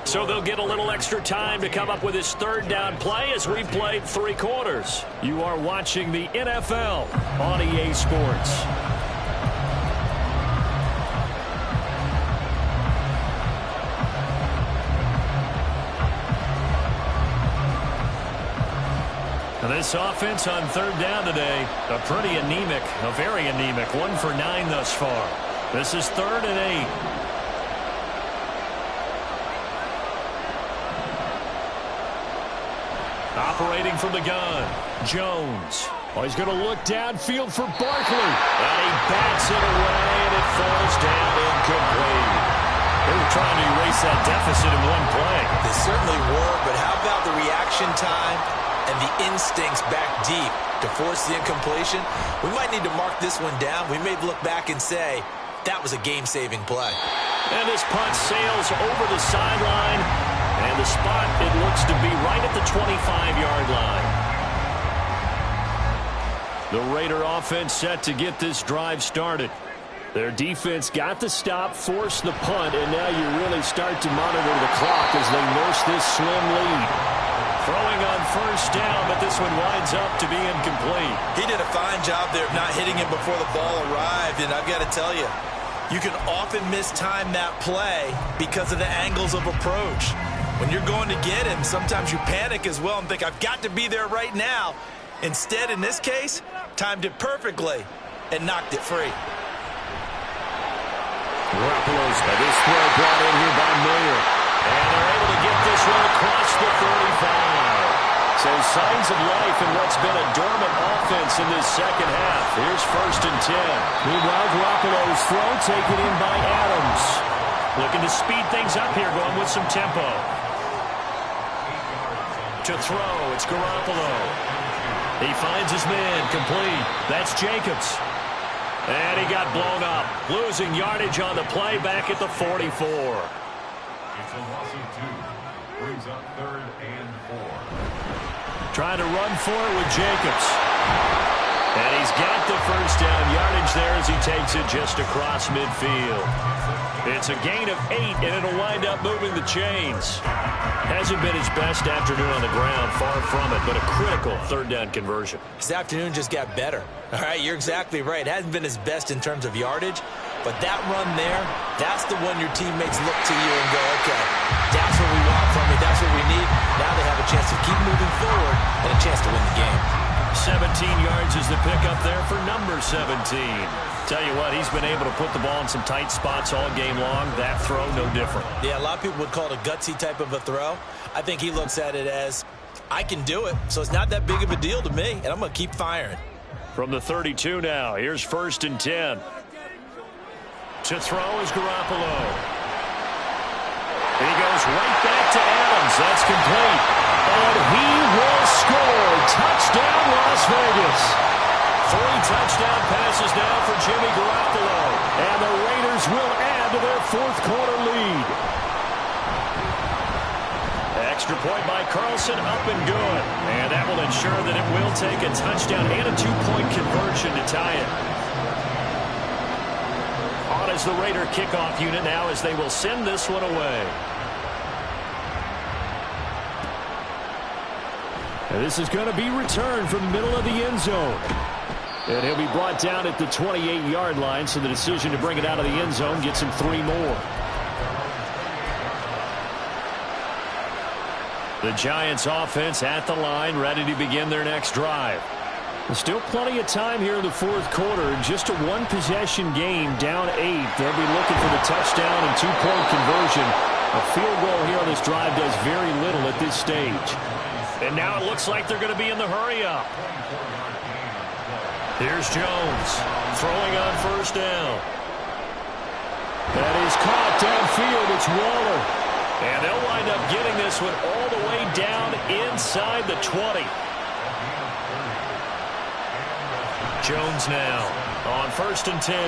So they'll get a little extra time to come up with his 3rd down play as we played 3 quarters. You are watching the NFL on EA Sports. This offense on 3rd down today, a pretty anemic, a very anemic. 1 for 9 thus far. This is 3rd and 8. Operating from the gun, Jones. Oh, he's going to look downfield for Barkley. And he bats it away, and it falls down incomplete. They were trying to erase that deficit in one play. They certainly were, but how about the reaction time and the instincts back deep to force the incompletion? We might need to mark this one down. We may look back and say, that was a game-saving play. And this punt sails over the sideline. And the spot, it looks to be right at the 25-yard line. The Raider offense set to get this drive started. Their defense got the stop, forced the punt, and now you really start to monitor the clock as they nurse this slim lead. Throwing on 1st down, but this one winds up to be incomplete. He did a fine job there of not hitting him before the ball arrived, and I've got to tell you, you can often mistime that play because of the angles of approach. When you're going to get him, sometimes you panic as well and think, I've got to be there right now. Instead, in this case, timed it perfectly and knocked it free. Garoppolo's this throw brought in here by Miller. And they're able to get this one across the 35. So signs of life in what's been a dormant offense in this 2nd half. Here's 1st and 10. Meanwhile, Garoppolo's throw taken in by Adams. Looking to speed things up here, going with some tempo. To throw, it's Garoppolo. He finds his man, complete. That's Jacobs. And he got blown up. Losing yardage on the play back at the 44. It's a loss of 2. Brings up 3rd and 4. Trying to run for it with Jacobs. And he's got the 1st down yardage there as he takes it just across midfield. It's a gain of 8, and it'll wind up moving the chains. Hasn't been his best afternoon on the ground, far from it, but a critical 3rd down conversion. His afternoon just got better. All right, you're exactly right. It hasn't been his best in terms of yardage, but that run there, that's the one your teammates look to you and go, okay, that's what we want from you, that's what we need. Now they have a chance to keep moving forward and a chance to win the game. 17 yards is the pickup there for number 17. Tell you what, he's been able to put the ball in some tight spots all game long. That throw, no different. Yeah, a lot of people would call it a gutsy type of a throw. I think he looks at it as, I can do it, so it's not that big of a deal to me, and I'm going to keep firing. From the 32 now, here's 1st and 10. To throw is Garoppolo. He goes right back to Adams. That's complete. And he will score. Touchdown, Las Vegas. 3 touchdown passes now for Jimmy Garoppolo. And the Raiders will add to their 4th quarter lead. extra point by Carlson, up and good. And that will ensure that it will take a touchdown and a two-point conversion to tie it. On is the Raider kickoff unit now as they will send this one away. And this is going to be returned from the middle of the end zone. And he'll be brought down at the 28-yard line, so the decision to bring it out of the end zone gets him 3 more. The Giants offense at the line, ready to begin their next drive. There's still plenty of time here in the fourth quarter. Just a one-possession game, down 8. They'll be looking for the touchdown and two-point conversion. A field goal here on this drive does very little at this stage. And now it looks like they're going to be in the hurry-up. Here's Jones throwing on first down. That is caught downfield. It's Waller. And they'll wind up getting this one all the way down inside the 20. Jones now on first and 10. Oh,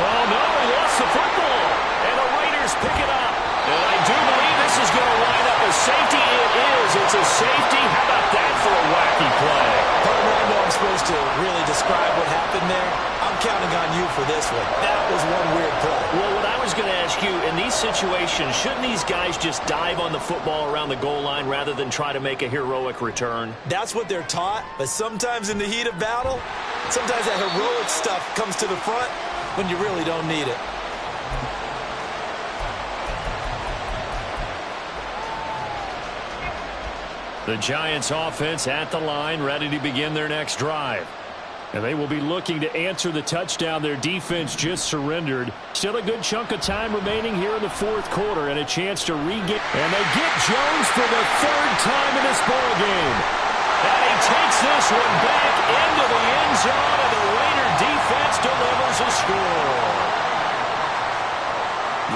no, he lost the football. And the Raiders pick it up. And I do believe this is going to wind up a safety. It is. It's a safety. How about that for a wacky play? Partner, I know I'm supposed to really describe what happened there. I'm counting on you for this one. That was one weird play. Well, what I was going to ask you, in these situations, shouldn't these guys just dive on the football around the goal line rather than try to make a heroic return? That's what they're taught, but sometimes in the heat of battle, sometimes that heroic stuff comes to the front when you really don't need it. The Giants offense at the line, ready to begin their next drive. And they will be looking to answer the touchdown their defense just surrendered. Still a good chunk of time remaining here in the fourth quarter and a chance to regain. And they get Jones for the 3rd time in this ball game. And he takes this one back into the end zone, and the Raider defense delivers a score.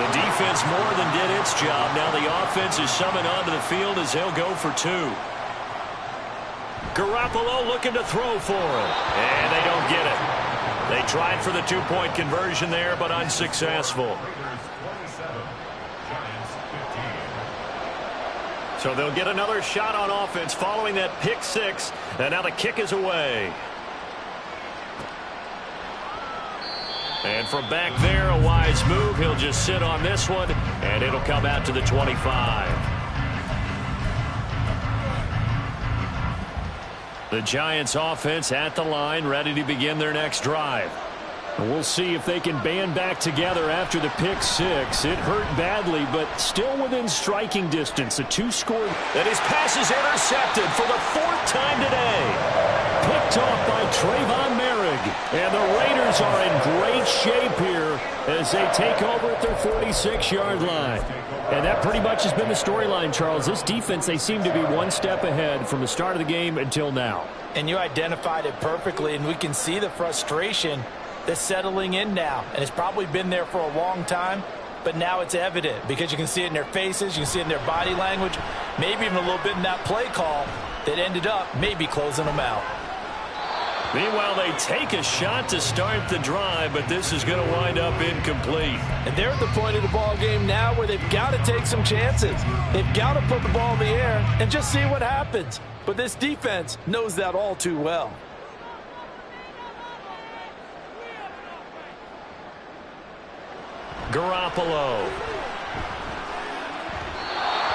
The defense more than did its job. Now the offense is summoned onto the field as they'll go for 2. Garoppolo looking to throw for him. And they don't get it. They tried for the two-point conversion there, but unsuccessful. So they'll get another shot on offense following that pick 6. And now the kick is away. And from back there, a wise move. He'll just sit on this one, and it'll come out to the 25. The Giants offense at the line, ready to begin their next drive. And we'll see if they can band back together after the pick 6. It hurt badly, but still within striking distance. A 2-score. And his pass is intercepted for the 4th time today. Picked off by Trayvon Merrick. And the Raiders are in great shape here as they take over at their 46-yard line. And that pretty much has been the storyline, Charles. This defense, they seem to be one step ahead from the start of the game until now. And you identified it perfectly, and we can see the frustration that's settling in now. And it's probably been there for a long time, but now it's evident because you can see it in their faces, you can see it in their body language, maybe even a little bit in that play call that ended up maybe closing them out. Meanwhile, they take a shot to start the drive, but this is going to wind up incomplete. And they're at the point of the ball game now where they've got to take some chances. They've got to put the ball in the air and just see what happens. But this defense knows that all too well. Garoppolo.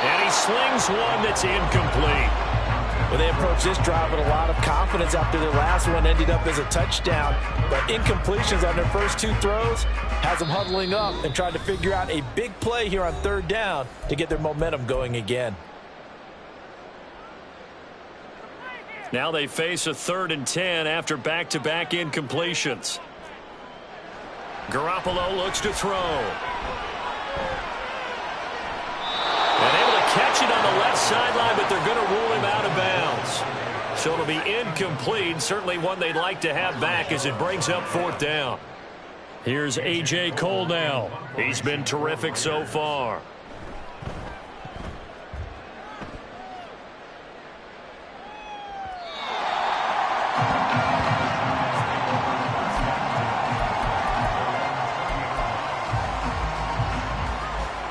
And he slings one that's incomplete. Well, they approached this drive with a lot of confidence after their last one ended up as a touchdown. But incompletions on their first 2 throws has them huddling up and trying to figure out a big play here on 3rd down to get their momentum going again. Now they face a 3rd and 10 after back-to-back incompletions. Garoppolo looks to throw. And able to catch it on the left sideline, but they're going to rule him out of bounds. So it'll be incomplete. Certainly one they'd like to have back as it brings up 4th down. Here's A.J. Cole now. He's been terrific so far.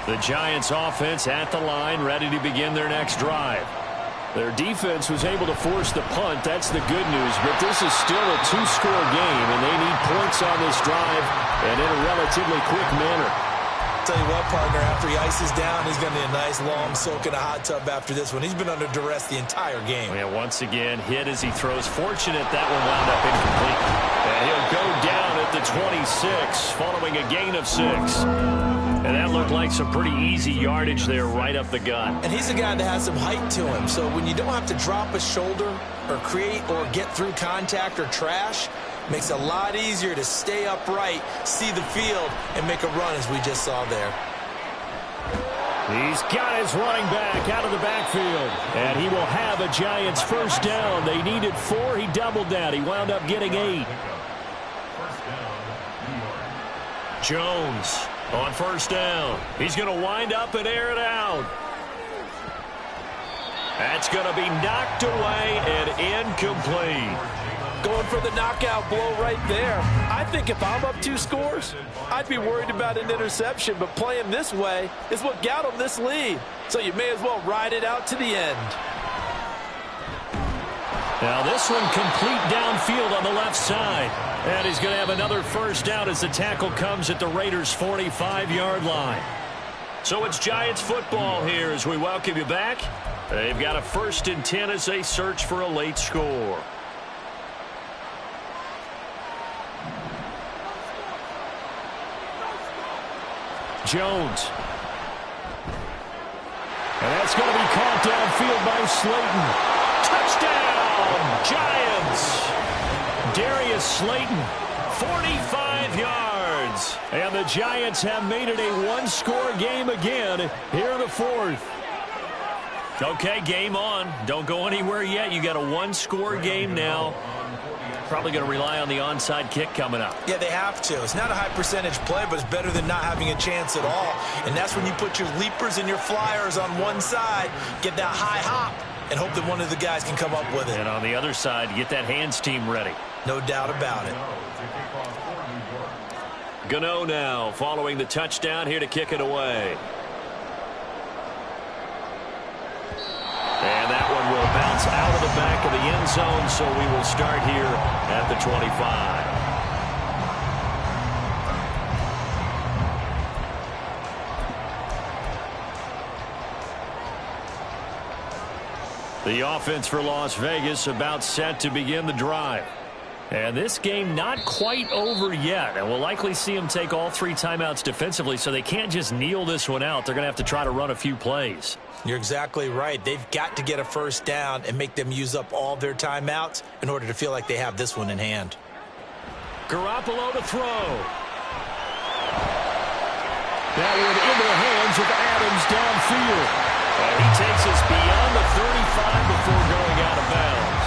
The Giants offense at the line, ready to begin their next drive. Their defense was able to force the punt. That's the good news. But this is still a two-score game, and they need points on this drive and in a relatively quick manner. Tell you what, partner, after he ices down, he's going to need a nice long soak in a hot tub after this one. He's been under duress the entire game. Yeah, once again, hit as he throws. Fortunate that one wound up incomplete. And he'll go down at the 26 following a gain of 6. And that looked like some pretty easy yardage there right up the gut. And he's a guy that has some height to him. So when you don't have to drop a shoulder or create or get through contact or trash, makes it a lot easier to stay upright, see the field, and make a run as we just saw there. He's got his running back out of the backfield. And he will have a Giants first down. They needed 4. He doubled that. He wound up getting 8. Jones on first down. He's going to wind up and air it out. That's going to be knocked away and incomplete. Going for the knockout blow right there. I think if I'm up 2 scores, I'd be worried about an interception, but playing this way is what got him this lead. So you may as well ride it out to the end. Now this one complete downfield on the left side. And he's going to have another first down as the tackle comes at the Raiders' 45-yard line. So it's Giants football here as we welcome you back. They've got a 1st and 10 as they search for a late score. Jones. And that's going to be caught downfield by Slayton. Touchdown, Giants. Darius Slayton, 45 yards. And the Giants have made it a 1-score game again here in the 4th. Okay, game on. Don't go anywhere yet. You got a 1-score game now. Probably going to rely on the onside kick coming up. Yeah, they have to. It's not a high percentage play, but it's better than not having a chance at all. And that's when you put your leapers and your flyers on one side, get that high hop, and hope that one of the guys can come up with it. And on the other side, get that hands team ready. No doubt about it. Gano now following the touchdown here to kick it away. And that one will bounce out of the back of the end zone, so we will start here at the 25. The offense for Las Vegas about set to begin the drive. And this game not quite over yet. And we'll likely see them take all 3 timeouts defensively, so they can't just kneel this one out. They're going to have to try to run a few plays. You're exactly right. They've got to get a first down and make them use up all their timeouts in order to feel like they have this one in hand. Garoppolo to throw. That one into the hands of Adams downfield. And he takes us beyond the 35 before going out of bounds.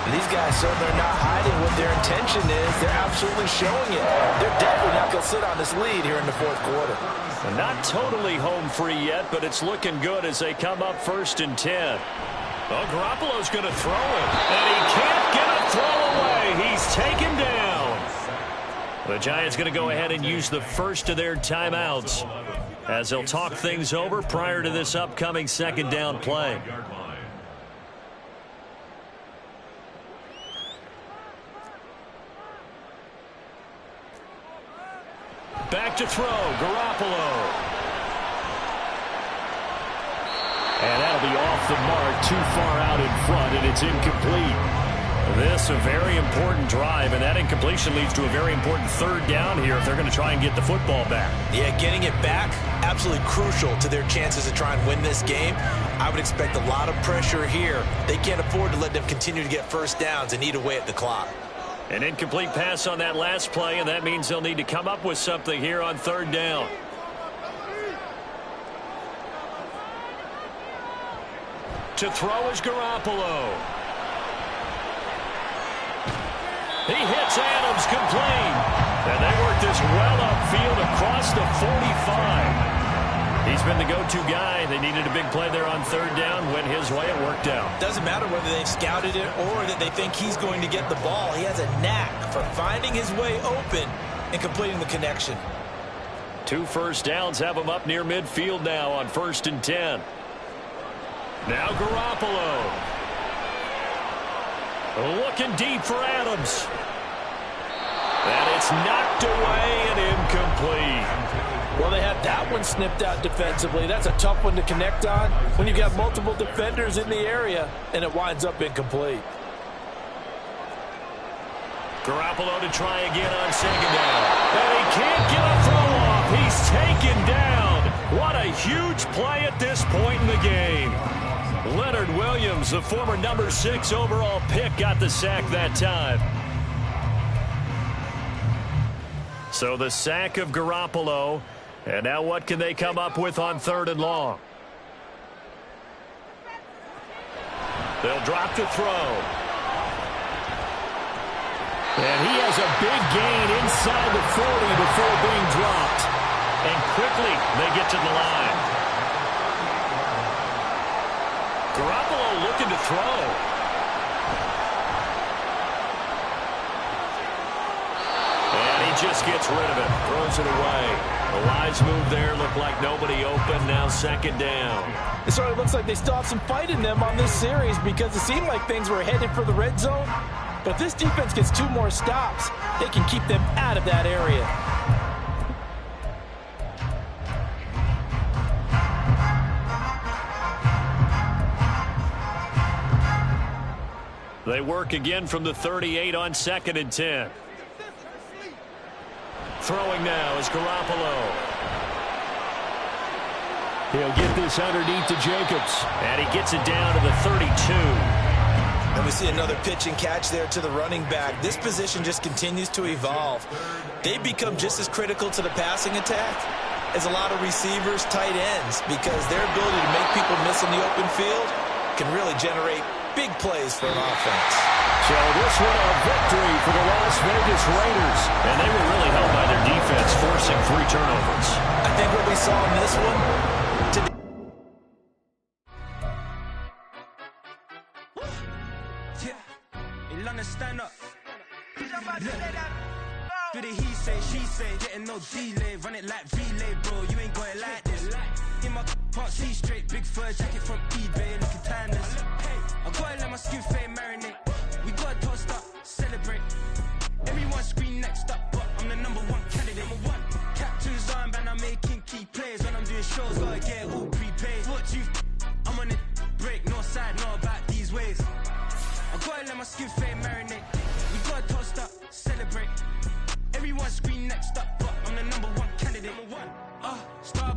These guys show they're not hiding what their intention is. They're absolutely showing it. They're definitely not going to sit on this lead here in the 4th quarter. And not totally home free yet, but it's looking good as they come up 1st and 10. Well, Garoppolo's going to throw it, and he can't get a throw away. He's taken down. The Giants going to go ahead and use the first of their timeouts as they'll talk things over prior to this upcoming 2nd down play. Back to throw, Garoppolo. And that'll be off the mark, too far out in front, and it's incomplete. This a very important drive, and that incompletion leads to a very important 3rd down here if they're going to try and get the football back. Yeah, getting it back, absolutely crucial to their chances to try and win this game. I would expect a lot of pressure here. They can't afford to let them continue to get first downs and eat away at the clock. An incomplete pass on that last play, and that means they'll need to come up with something here on 3rd down. To throw is Garoppolo. He hits Adams complete. And they work this well upfield across the 45. He's been the go-to guy. They needed a big play there on 3rd down. Went his way. It worked out. Doesn't matter whether they've scouted it or that they think he's going to get the ball. He has a knack for finding his way open and completing the connection. 2 first downs have him up near midfield now on 1st and 10. Now Garoppolo. Looking deep for Adams. And it's knocked away and incomplete. Well, they had that one snipped out defensively. That's a tough one to connect on when you've got multiple defenders in the area, and it winds up incomplete. Garoppolo to try again on 2nd down. And he can't get a throw off. He's taken down. What a huge play at this point in the game. Leonard Williams, the former number 6 overall pick, got the sack that time. So the sack of Garoppolo. And now what can they come up with on 3rd and long? They'll drop to throw. And he has a big gain inside the 40 before being dropped. And quickly they get to the line. Garoppolo looking to throw. And he just gets rid of it. Throws it away. The wise move there. Looked like nobody open. Now 2nd down. It sort of looks like they still have some fight in them on this series because it seemed like things were headed for the red zone. But if this defense gets 2 more stops, they can keep them out of that area. They work again from the 38 on 2nd and 10. Throwing now is Garoppolo. He'll get this underneath to Jacobs. And he gets it down to the 32. And we see another pitch and catch there to the running back. This position just continues to evolve. They become just as critical to the passing attack as a lot of receivers, tight ends, because their ability to make people miss in the open field can really generate big plays for an offense. So this one a victory for the Las Vegas Raiders. And they were really helped by their defense, forcing 3 turnovers. I think what we saw in this one today. Stand up. Do the he say, she say, getting no delay, run it like relay, bro. You ain't got it like this. In my can't see straight, big fur jacket from eBay, looking timeless. I gotta let my skin fade marinate. We gotta toast up, celebrate. Everyone scream next up, but I'm the number 1 candidate. Captain's armband, I'm making key plays when I'm doing shows. Gotta get all prepaid. What you? I'm on it, break, no side, know about these ways. I gotta let my skin fade marinate. We gotta toast up, celebrate. Everyone scream next up, but I'm the number 1 candidate. Star